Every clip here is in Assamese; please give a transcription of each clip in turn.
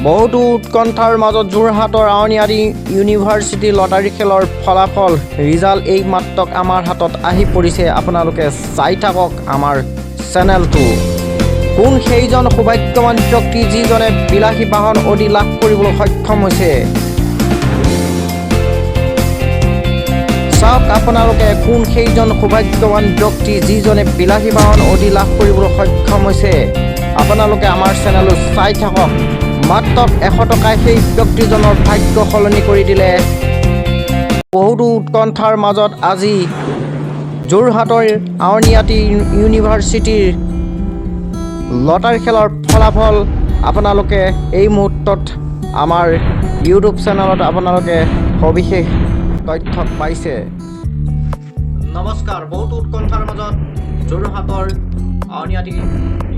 বহুতো উৎকণ্ঠাৰ মাজত যোৰহাটৰ আউনিআটি ইউনিভাৰ্চিটি লটাৰী খেলৰ ফলাফল ৰিজাল্ট এই মাত্ৰ আমাৰ হাতত আহি পৰিছে। আপোনালোকে চাই থাকক আমাৰ চেনেলটো। কোন সেইজন সৌভাগ্যৱান ব্যক্তি যিজনে বিলাসী বাহন অদি লাভ কৰিবলৈ সক্ষম হৈছে। চাওক আপোনালোকে কোন সেইজন সৌভাগ্যৱান ব্যক্তি যিজনে বিলাসী বাহন অদি লাভ কৰিবলৈ সক্ষম হৈছে। আপোনালোকে আমাৰ চেনেলটো চাই থাকক। মাত্ৰ 100 টকাই সেই ব্যক্তিজনৰ ভাগ্য সলনি কৰি দিলে। বহুতো উৎকণ্ঠাৰ মাজত আজি যোৰহাটৰ আউনিআটি ইউনিভাৰ্চিটিৰ লটাৰী খেলৰ ফলাফল আপোনালোকে এই মুহূৰ্তত আমাৰ ইউটিউব চেনেলত আপোনালোকে সবিশেষ তথ্য পাইছে। নমস্কাৰ। বহুতো উৎকণ্ঠাৰ মাজত যোৰহাটৰ আউনিআটি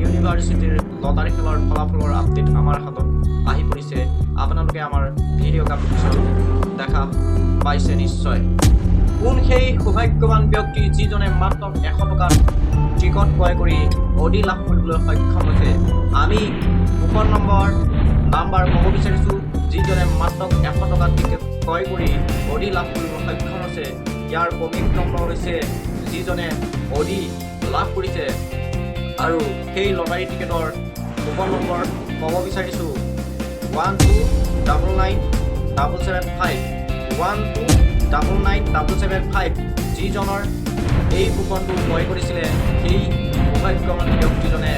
ইউনিভাৰ্চিটিৰ লটাৰী খেলৰ ফলাফলৰ আপডেট আমাৰ হাতত আহি পৰিছে। আপোনালোকে আমাৰ ভিডিঅ' কাপোৰ দেখা পাইছে নিশ্চয়। কোন সেই সৌভাগ্যৱান ব্যক্তি যিজনে মাত্ৰ 100 টকাৰ টিকট ক্ৰয় কৰি অডি লাভ কৰিবলৈ সক্ষম হৈছে। আমি কুপন নাম্বাৰ ক'ব বিচাৰিছোঁ যিজনে মাত্ৰ 100 টকাৰ টিকেট ক্ৰয় কৰি অডি লাভ কৰিবলৈ সক্ষম হৈছে। ইয়াৰ কমিক নম্বৰ হৈছে যিজনে অডি লাভ কৰিছে আৰু সেই লটাৰী টিকেটৰ কুপন নম্বৰ ক'ব বিচাৰিছোঁ 1299775 1299775। যিজনৰ এই কুপনটো ক্ৰয় কৰিছিলে সেই সৌভাগ্যৱান ব্যক্তিজনে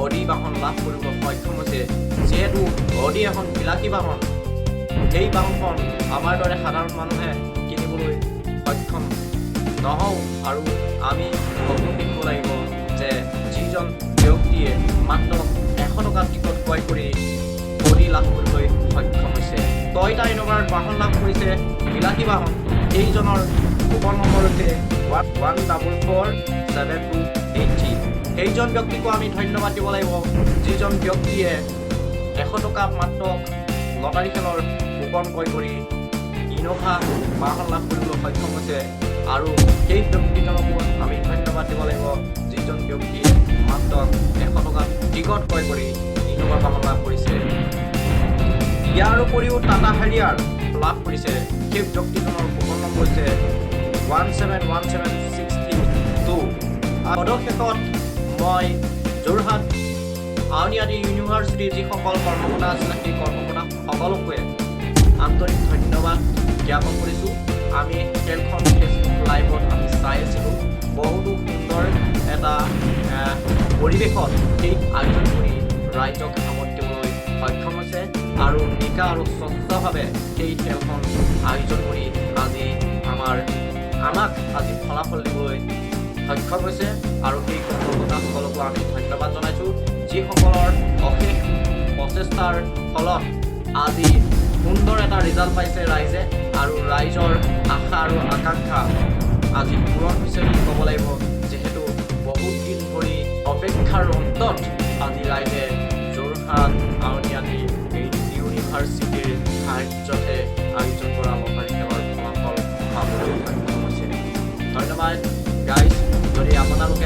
অডি বাহন লাভ কৰিবলৈ সক্ষম হৈছে। যিহেতু অডি এখন বিলাসী বাহন, সেই বাহনখন আমাৰ দৰে সাধাৰণ মানুহে কিনিবলৈ সক্ষম নহওঁ আৰু আমি সপোন দেখিব লাগিব যে যিজন ব্যক্তিয়ে মাত্ৰ 100 টকাৰ টিকট ক্ৰয় কৰি অডি লাভ কৰিবলৈ সক্ষম হৈছে। টয়টা ইনোভাৰ বাহন লাভ কৰিছে বিলাসী বাহন, সেইজনৰ কুপন নম্বৰ হৈছে 1447283। সেইজন ব্যক্তিকো আমি ধন্যবাদ দিব লাগিব যিজন ব্যক্তিয়ে 100 টকা মাত্ৰ লটাৰী খেলৰ কুপন ক্ৰয় কৰি ইনোভা বাহন লাভ কৰিবলৈ সক্ষম হৈছে আৰু সেই ব্যক্তিজনকো আমি ধন্যবাদ দিব লাগিব যিজন ব্যক্তিয়ে মাত্ৰ 100 টকা টিকট ক্ৰয় কৰি ইনোভা বাহন লাভ কৰিছে। ইয়াৰ উপৰিও টাটা হাৰিয়াৰ লাভ কৰিছে। সেই ব্যক্তিজনৰ কুপন নম্বৰ হৈছে 1717632। পদক্ষেপত মই যোৰহাট আউনিআটি ইউনিভাৰ্চিটিৰ যিসকল কৰ্মকৰ্তা আছিলে সেই কৰ্মকৰ্তা সকলোকে আন্তৰিক ধন্যবাদ জ্ঞাপন কৰিছোঁ। আমি খেলখন ফেচবুক লাইভত আমি চাই আছিলোঁ। বহুতো সুন্দৰ এটা পৰিৱেশত সেই আয়োজন কৰি ৰাইজক সামত দিবলৈ সক্ষম হৈছে আৰু নিকা আৰু স্বচ্ছভাৱে সেই খেলখন আয়োজন কৰি আজি আমাক আজি ফলাফল দিবলৈ সক্ষম হৈছে আৰু সেই কৰ্মকৰ্তাসকলকো আমি ধন্যবাদ জনাইছোঁ যিসকলৰ অশেষ প্ৰচেষ্টাৰ ফলত আজি সুন্দৰ এটা ৰিজাল্ট পাইছে ৰাইজে আৰু ৰাইজৰ আশা আৰু আকাংক্ষা আজি পূৰণ হৈছে বুলি ক'ব লাগিব। যিহেতু বহুত দিন ধৰি অপেক্ষাৰ অন্তত আজি ৰাইজে যোৰহাট আউনিআটি ইউনিভাৰ্চিটিৰ সাহায্যতে আয়োজন কৰা লটাৰী খেলৰ ফলাফল পাবলৈ সক্ষম হৈছে। ধন্যবাদ গাইজ। যদি আপোনালোকে